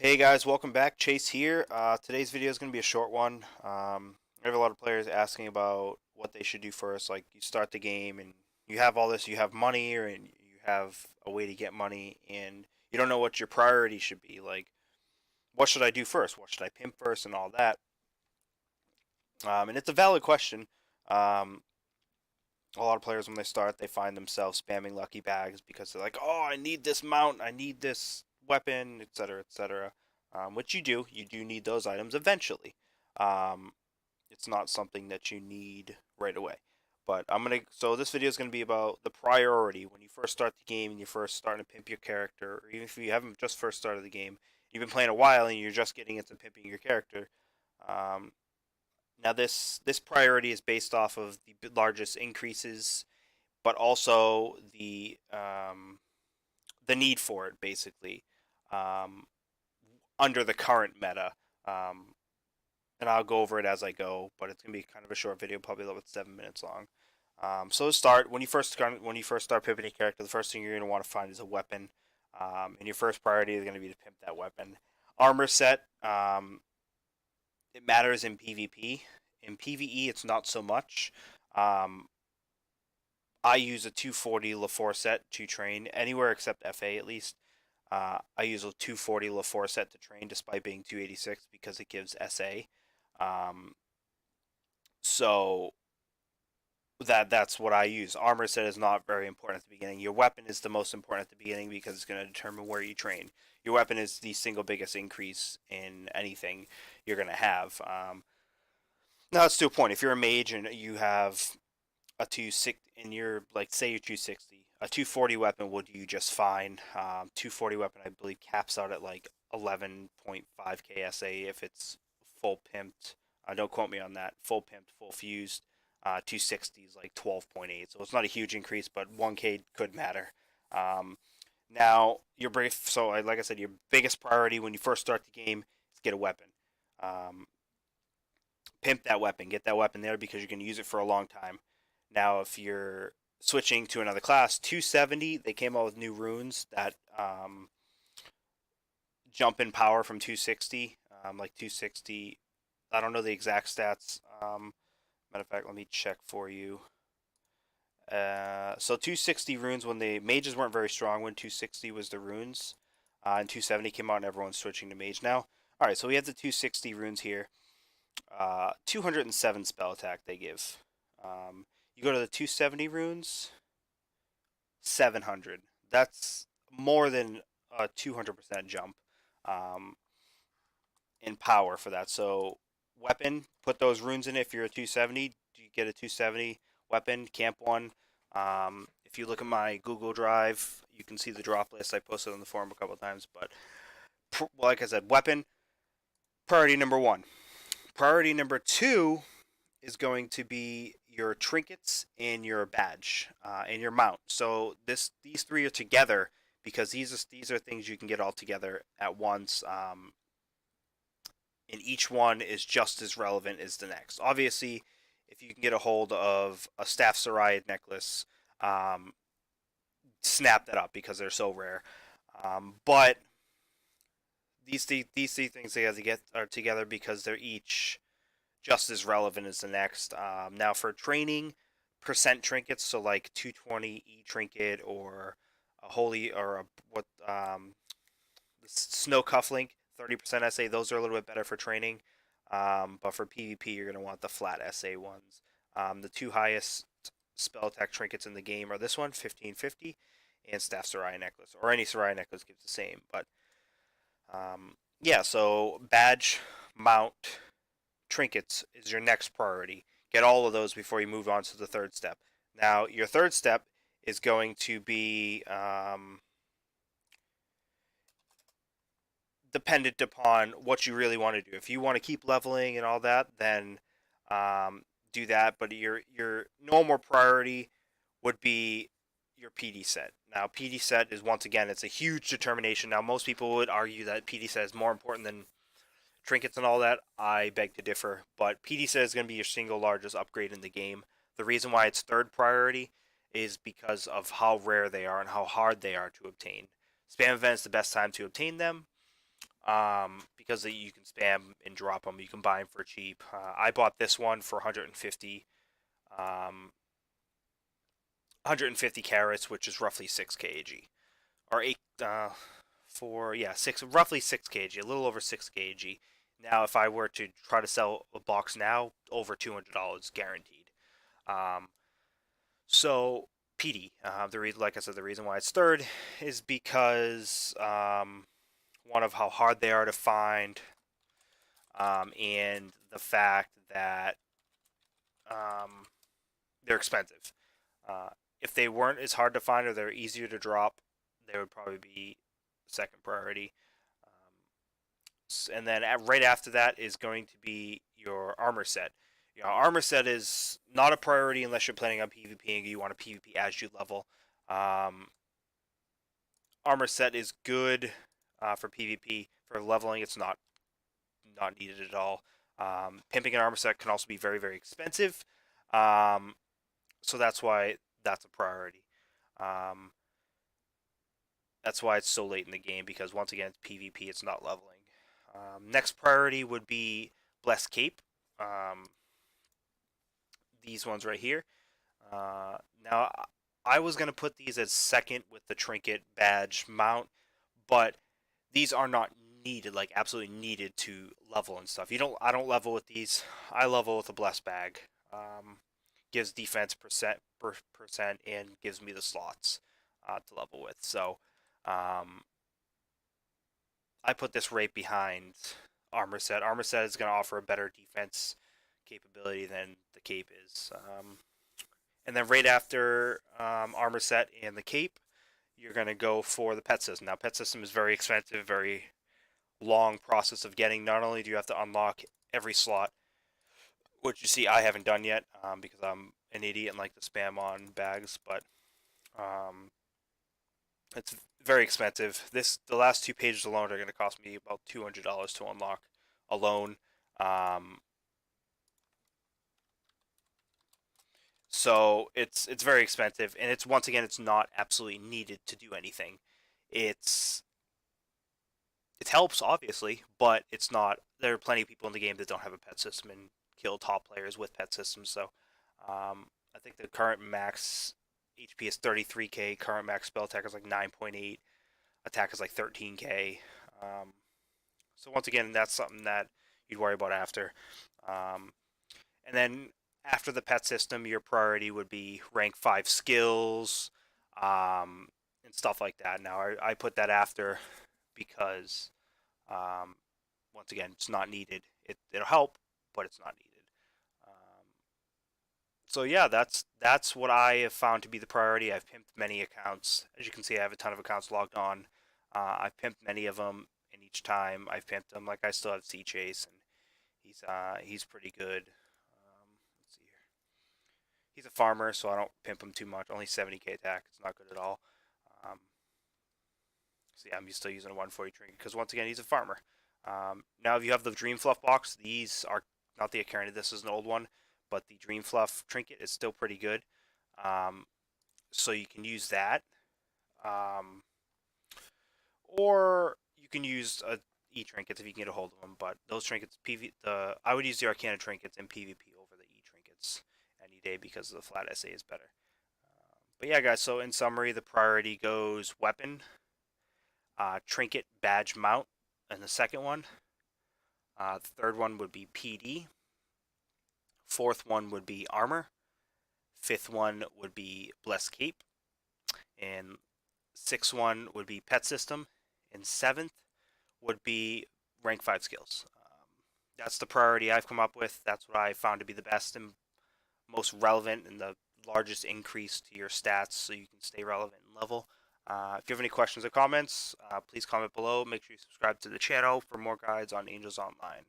Hey guys, welcome back. Chase here. Today's video is going to be a short one. I have a lot of players asking about what they should do first. Like you start the game and you have all this, you have money and you have a way to get money and you don't know what your priority should be. Like, what should I do first? What should I pimp first and all that? And it's a valid question. Um, a lot of players when they start, they find themselves spamming lucky bags because they're like, "Oh, I need this mount, I need this weapon, etc., etc." Which you do need those items eventually. Um, it's not something that you need right away. But so this video is gonna be about the priority when you first start the game and you're first starting to pimp your character, or even if you haven't just first started the game, you've been playing a while and you're just getting into pimping your character. Um, Now this priority is based off of the largest increases, but also the need for it basically um, under the current meta. Um, and I'll go over it as I go, but it's gonna be kind of a short video, probably about 7 minutes long. So to start, when you first start pimping a character, the first thing you're gonna want to find is a weapon, and your first priority is gonna be to pimp that weapon. Armor set, it matters in PvP. In PvE, it's not so much. Um, I use a 240 LaForce set to train anywhere except FA at least. I use a 240 LaForce set to train despite being 286 because it gives SA. Um, so that's what I use. Armor set is not very important at the beginning. Your weapon is the most important at the beginning because it's going to determine where you train. Your weapon is the single biggest increase in anything you're going to have. Now that's to a point. If you're a mage and you have a 260 and you're like say you're 260, a 240 weapon will do you just fine. 240 weapon I believe caps out at like 11.5 KSA if it's full pimped. Don't quote me on that. Full pimped, full fused. 260 is like 12.8, so it's not a huge increase, but 1K could matter. Um, Now your brief. So like I said, your biggest priority when you first start the game is get a weapon. Um, Pimp that weapon, get that weapon there because you can use it for a long time. Now, if you're switching to another class, 270, they came out with new runes that jump in power from 260. Like 260, I don't know the exact stats. Matter of fact, let me check for you. So 260 runes when the mages weren't very strong when 260 was the runes, and 270 came out and everyone's switching to mage now. All right, so we have the 260 runes here. 207 spell attack they give. You go to the 270 runes, 700. That's more than a 200% jump um, in power for that. So, weapon, put those runes in it. If you're a 270, you get a 270 weapon, camp one. If you look at my Google Drive, you can see the drop list. I posted on the forum a couple of times. But, like I said, weapon, priority number one. Priority number two is going to be your trinkets and your badge and your mount. So these three are together because these are things you can get all together at once, and each one is just as relevant as the next. Obviously, if you can get a hold of a staff Soraya necklace, um, snap that up because they're so rare. But these three things they have to get are together because they're each just as relevant as the next. Now for training, percent trinkets, so like 220 E trinket or a holy or a what the snow cufflink, 30% SA. Those are a little bit better for training. But for PvP, you're gonna want the flat SA ones. The two highest spell attack trinkets in the game are this one, 1550, and Staff Soraya necklace, or any Soraya necklace gives the same. But yeah, so badge, mount, trinkets is your next priority. Get all of those before you move on to the third step. Now, your third step is going to be dependent upon what you really want to do. If you want to keep leveling and all that, then do that. But your normal priority would be your PD set. Now, PD set is once again it's a huge determination. Now, most people would argue that PD set is more important than trinkets and all that. I beg to differ, but PD set is going to be your single largest upgrade in the game. The reason why it's third priority is because of how rare they are and how hard they are to obtain. Spam event is the best time to obtain them. because you can spam and drop them. You can buy them for cheap. I bought this one for 150, 150 carats, which is roughly 6 kg or eight for yeah six roughly 6 kg, a little over 6 kg. Now, if I were to try to sell a box now, over $200 guaranteed. Um, so PD, the reason, like I said, the reason why it's third is because one of how hard they are to find, and the fact that um, they're expensive. Uh, if they weren't as hard to find or they're easier to drop, they would probably be second priority. And then right after that is going to be your armor set. Your armor set is not a priority unless you're planning on PvPing. You want to PvP as you level. Um, Armor set is good for PvP. For leveling, it's not needed at all. Pimping an armor set can also be very, very expensive. Um, so that's why that's a priority. Um, that's why it's so late in the game, because once again it's PvP, it's not leveling. Next priority would be Blessed Cape. Um, these ones right here. Now, I was gonna put these as second with the Trinket badge mount, but these are not needed, like absolutely needed to level and stuff. You don't. I don't level with these. I level with a Blessed bag. Gives defense percent and gives me the slots to level with. So I put this right behind armor set. Armor set is going to offer a better defense capability than the cape is. And then right after armor set and the cape, you're going to go for the pet system. Now, pet system is very expensive, very long process of getting. Not only do you have to unlock every slot, which you see I haven't done yet because I'm an idiot and like to spam on bags, but um, it's very expensive. The last 2 pages alone are going to cost me about $200 to unlock alone. Um, so it's very expensive, and it's once again it's not absolutely needed to do anything. It's it helps obviously, but it's not. There are plenty of people in the game that don't have a pet system and kill top players with pet systems. So I think the current max HP is 33k. Current max spell attack is like 9.8. Attack is like 13k. Um, so once again, that's something that you'd worry about after. Um, and then after the pet system, your priority would be rank 5 skills and stuff like that. Now, I put that after because, um, once again, it's not needed. It'll help, but it's not needed. Um, so yeah, that's what I have found to be the priority. I've pimped many accounts. As you can see, I have a ton of accounts logged on. I've pimped many of them, and each time I've pimped them, like I still have Sea Chase, and he's pretty good. Let's see here. He's a farmer, so I don't pimp him too much. Only 70k attack. It's not good at all. Um, so yeah, I'm still using a 140 trinket because once again, he's a farmer. Now, if you have the Dream Fluff box, these are not the Ocarina. This is an old one, but the Dream Fluff trinket is still pretty good. Um, so you can use that, um, or you can use E trinkets if you can get a hold of them. But those trinkets, I would use the Arcana trinkets in PvP over the E trinkets any day because the flat SA is better. But yeah, guys. So in summary, the priority goes weapon, trinket, badge, mount, and the second one. The third one would be PD. Fourth one would be armor. Fifth one would be blessed cape. And sixth one would be pet system. And seventh would be rank 5 skills. That's the priority I've come up with. That's what I found to be the best and most relevant and the largest increase to your stats so you can stay relevant and level. If you have any questions or comments, please comment below. Make sure you subscribe to the channel for more guides on Angels Online.